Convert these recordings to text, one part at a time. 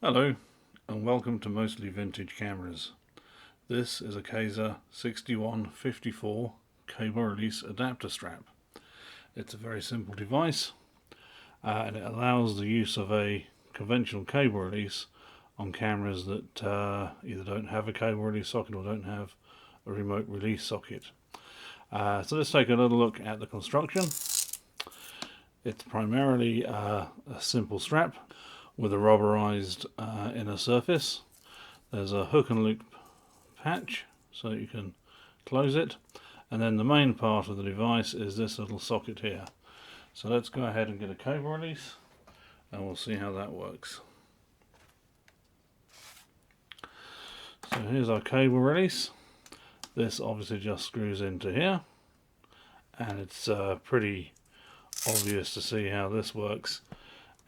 Hello and welcome to Mostly Vintage Cameras. This is a Kaiser 6154 cable release adapter strap. It's a very simple device and it allows the use of a conventional cable release on cameras that either don't have a cable release socket or don't have a remote release socket. So let's take a little look at the construction. It's primarily a simple strap with a rubberized inner surface. There's a hook and loop patch so you can close it, and then the main part of the device is this little socket here. So let's go ahead and get a cable release and we'll see how that works. So here's our cable release. This obviously just screws into here, and it's pretty obvious to see how this works.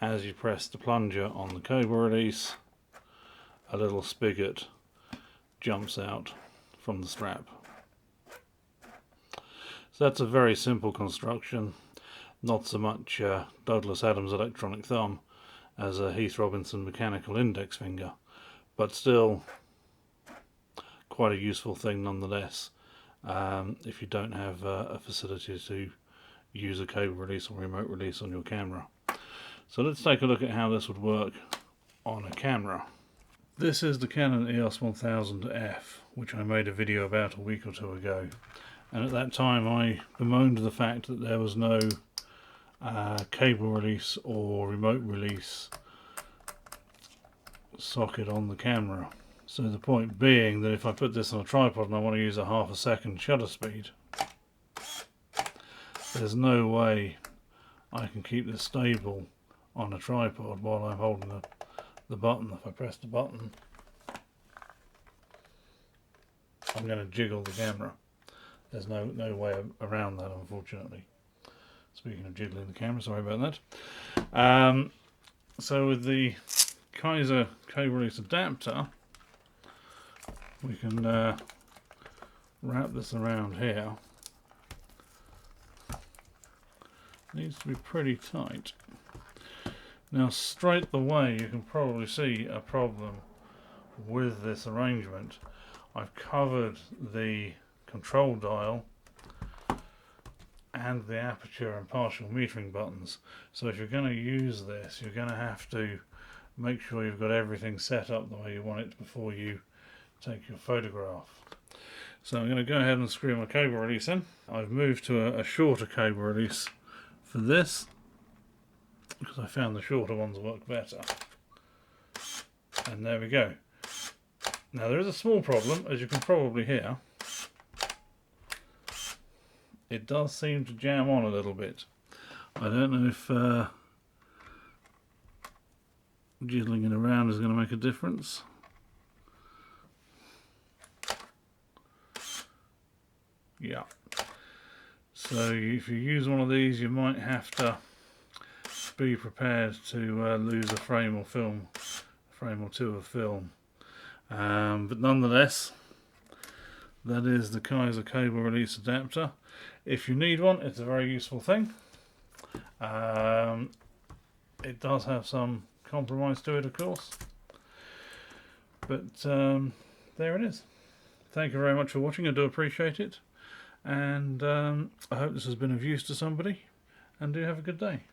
As you press the plunger on the cable release, a little spigot jumps out from the strap. So that's a very simple construction, not so much Douglas Adams electronic thumb as a Heath Robinson mechanical index finger, but still quite a useful thing nonetheless if you don't have a facility to use a cable release or remote release on your camera. So let's take a look at how this would work on a camera. This is the Canon EOS 1000F, which I made a video about a week or two ago, and at that time I bemoaned the fact that there was no cable release or remote release socket on the camera. So the point being that if I put this on a tripod and I want to use a ½ second shutter speed, there's no way I can keep this stable on a tripod while I'm holding the button. If I press the button, I'm going to jiggle the camera. There's no way around that, unfortunately. Speaking of jiggling the camera, sorry about that. So with the Kaiser cable release adapter, we can wrap this around here. It needs to be pretty tight. Now straight away you can probably see a problem with this arrangement. I've covered the control dial and the aperture and partial metering buttons, so if you're going to use this you're going to have to make sure you've got everything set up the way you want it before you take your photograph. So I'm going to go ahead and screw my cable release in. I've moved to a shorter cable release for this because I found the shorter ones work better. And there we go. Now there is a small problem, as you can probably hear. It does seem to jam on a little bit. I don't know if jiggling it around is going to make a difference. Yeah. So if you use one of these, you might have to be prepared to lose a frame or two of film. But nonetheless, that is the Kaiser cable release adapter. If you need one, it's a very useful thing. It does have some compromise to it, of course. But there it is. Thank you very much for watching. I do appreciate it. And I hope this has been of use to somebody. And do have a good day.